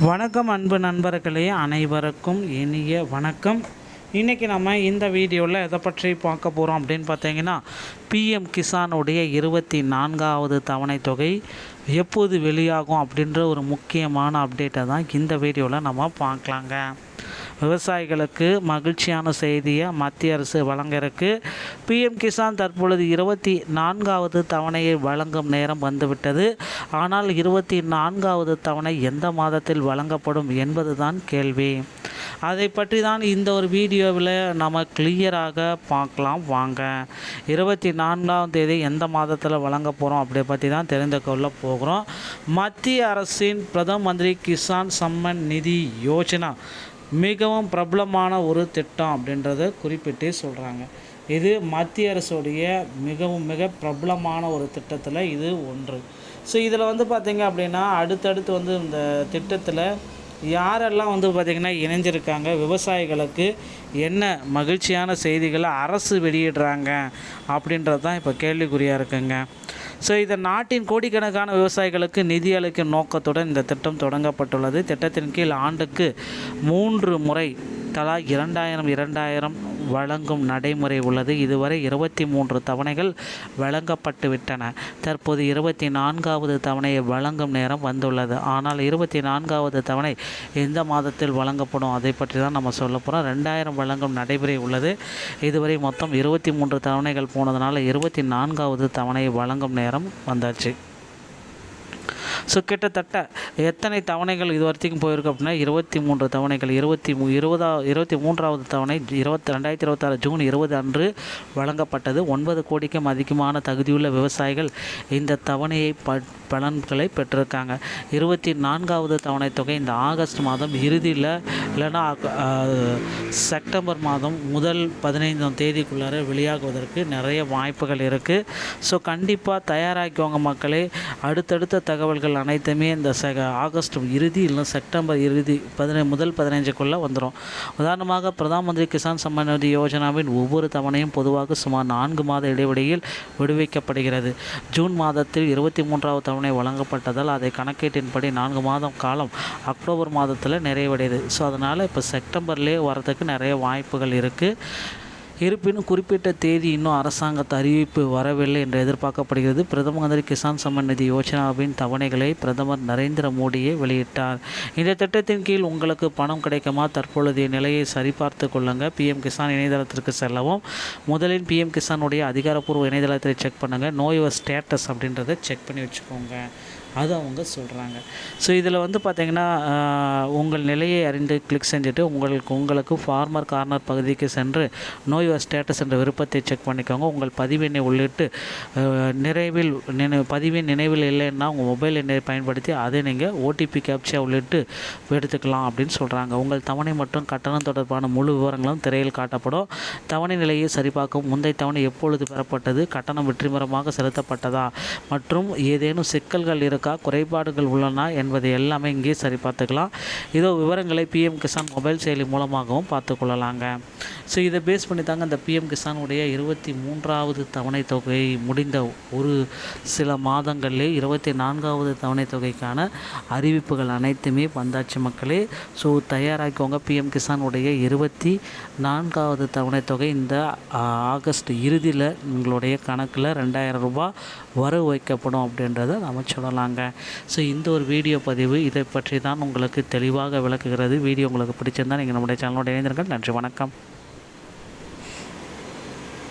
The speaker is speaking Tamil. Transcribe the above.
வணக்கம் அன்பு நண்பர்களே, அனைவருக்கும் இனிய வணக்கம். இன்றைக்கி நம்ம இந்த வீடியோவில் எதை பற்றி பார்க்க போகிறோம் அப்படின்னு பார்த்தீங்கன்னா, பிஎம் கிசானுடைய 24வது தவணை தொகை எப்போது வெளியாகும் அப்படின்ற ஒரு முக்கியமான அப்டேட்டை தான் இந்த வீடியோவில் நம்ம பார்க்கலாங்க. விவசாயிகளுக்கு மகிழ்ச்சியான செய்தியை மத்திய அரசு வழங்கியிருக்கு. பிஎம் கிசான் தற்பொழுது 24வது தவணையை வழங்கும் நேரம் வந்துவிட்டது. ஆனால் 24வது தவணை எந்த மாதத்தில் வழங்கப்படும் என்பதுதான் கேள்வி. அதை பற்றி தான் இந்த ஒரு வீடியோவில் நம்ம கிளியராக பார்க்கலாம் வாங்க. 24ஆம் தேதி எந்த மாதத்தில் வழங்க போகிறோம் அப்படி பற்றி தான் தெரிந்து கொள்ள போகிறோம். மத்திய அரசின் பிரதம மந்திரி கிசான் சம்மன் நிதி யோஜனா மிகவும் பிரபலமான ஒரு திட்டம் அப்படின்றத குறிப்பிட்டு சொல்கிறாங்க. இது மத்திய அரசுடைய மிக பிரபலமான ஒரு திட்டத்தில் இது ஒன்று. ஸோ இதில் பார்த்திங்க அப்படின்னா அடுத்தடுத்து இந்த திட்டத்தில் யாரெல்லாம் பார்த்திங்கன்னா இணைஞ்சிருக்காங்க, விவசாயிகளுக்கு என்ன மகிழ்ச்சியான செய்திகளை அரசு வெளியிடுறாங்க அப்படின்றது தான் இப்போ கேள்விக்குறியாக இருக்குங்க. ஸோ இதை நாட்டின் கோடிக்கணக்கான விவசாயிகளுக்கு நிதி அளிக்கும் நோக்கத்துடன் இந்த திட்டம் தொடங்கப்பட்டுள்ளது. திட்டத்தின் கீழ் ஆண்டுக்கு 3 முறை தலா 2000 வழங்கும் நடைமுறை உள்ளது. இதுவரை 23 தவணைகள் வழங்கப்பட்டு விட்டன. தற்போது 24வது தவணையை வழங்கும் நேரம் வந்துள்ளது. ஆனால் 24வது தவணை எந்த மாதத்தில் வழங்கப்படும் அதை பற்றி தான் நம்ம சொல்ல போகிறோம். 2000 வழங்கும் நடைமுறை உள்ளது. இதுவரை மொத்தம் 23 தவணைகள் போனதுனால 24வது தவணையை வழங்கும் நேரம் வந்தாச்சு. ஸோ கிட்டத்தட்ட எத்தனை தவணைகள் இது வரைக்கும் போயிருக்கு அப்படின்னா 23 தவணைகள். 23வது தவணை 2026 ஜூன் 20 அன்று வழங்கப்பட்டது. 9 கோடிக்கும் அதிகமான தகுதியுள்ள விவசாயிகள் இந்த தவணையை பலன்களை பெற்றிருக்காங்க. 24வது தவணை தொகை இந்த ஆகஸ்ட் மாதம் இறுதியில் இல்லைன்னா செப்டம்பர் மாதம் முதல் 15ஆம் தேதிக்குள்ளார வெளியாகுவதற்கு நிறைய வாய்ப்புகள் இருக்குது. ஸோ கண்டிப்பாக தயாராகிக்கோங்க மக்களே. அடுத்தடுத்த தகவல்கள் அனைத்துமே இந்த ஆகஸ்ட் இறுதி இல்லை செப்டம்பர் இறுதி முதல் 15க்குள்ளே வந்துடும். உதாரணமாக பிரதம மந்திரி கிசான் சம்மன் நிதி யோஜனாவின் ஒவ்வொரு தவணையும் பொதுவாக சுமார் 4 மாத இடைவெளியில் விடுவிக்கப்படுகிறது. ஜூன் மாதத்தில் 23வது தவணை வழங்கப்பட்டதால் அதை கணக்கீட்டின்படி 4 மாதம் காலம் அக்டோபர் மாதத்தில் நிறைவடையுது. ஸோ அதனால் இப்போ செப்டம்பர்லேயே வரதுக்கு நிறைய வாய்ப்புகள் இருக்குது. இருப்பினும் குறிப்பிட்ட தேதி இன்னும் அரசாங்கத்து அறிவிப்பு வரவில்லை என்று எதிர்பார்க்கப்படுகிறது. பிரதம மந்திரி கிசான் சம்மன் நிதி யோஜனாவின் தவணைகளை பிரதமர் நரேந்திர மோடியே வெளியிட்டார். இந்த திட்டத்தின் கீழ் உங்களுக்கு பணம் கிடைக்குமா? தற்பொழுதைய நிலையை சரிபார்த்து கொள்ளுங்கள். பிஎம் கிசான் இணையதளத்திற்கு செல்லவும். முதலில் பிஎம் கிசானுடைய அதிகாரப்பூர்வ இணையதளத்தை செக் பண்ணுங்கள். நோ யுவர் ஸ்டேட்டஸ் அப்படின்றத செக் பண்ணி வச்சுக்கோங்க. அது அவங்க சொல்கிறாங்க. ஸோ இதில் பார்த்திங்கன்னா உங்கள் நிலையை அறிந்து கிளிக் செஞ்சுட்டு உங்களுக்கு ஃபார்மர் கார்னர் பகுதிக்கு சென்று நோ யுவர் ஸ்டேட்டஸ் என்ற விருப்பத்தை செக் பண்ணிக்கோங்க. உங்கள் பதிவெண்ணை உள்ளிட்டு பதிவின் நினைவில் இல்லைன்னா உங்கள் மொபைல் எண்ணை பயன்படுத்தி அதை நீங்கள் ஓடிபி கேப்சா உள்ளிட்டு எடுத்துக்கலாம் அப்படின்னு சொல்கிறாங்க. உங்கள் தவணை மற்றும் கட்டணம் தொடர்பான முழு விவரங்களும் திரையில் காட்டப்படும். தவணை நிலையை சரிபார்க்கும். முந்தைய தவணை எப்பொழுது பெறப்பட்டது, கட்டணம் வெற்றிகரமாக செலுத்தப்பட்டதா மற்றும் ஏதேனும் சிக்கல்கள் இருக்கா, குறைபாடுகள் உள்ளன என்பதை எல்லாமே இங்கே சரி பார்த்துக்கலாம். இதோ விவரங்களை பிஎம் கிசான் மொபைல் செயலி மூலமாகவும் பார்த்துக்கொள்ளலாங்க. ஸோ இதை பேஸ் பண்ணி தாங்க இந்த பிஎம் கிசானுடைய 23வது தவணை தொகை முடிந்த ஒரு சில மாதங்களிலே 24வது தவணை தொகைக்கான அறிவிப்புகள் அனைத்துமே வந்தாச்சு மக்களே. ஸோ தயாராகிக்கோங்க. பிஎம் கிசானுடைய 24வது தவணை தொகை இந்த ஆகஸ்ட் இறுதியில் உங்களுடைய கணக்கில் 2000 ரூபாய் வரவு வைக்கப்படும் அப்படின்றத நம்ம சொல்லலாங்க. ஸோ இந்த ஒரு வீடியோ பதிவு இதை பற்றி தான் உங்களுக்கு தெளிவாக விளக்குகிறது. வீடியோ உங்களுக்கு பிடிச்சிருந்தால் நீங்கள் நம்முடைய சேனலோட இணைந்திருங்கள். நன்றி, வணக்கம்.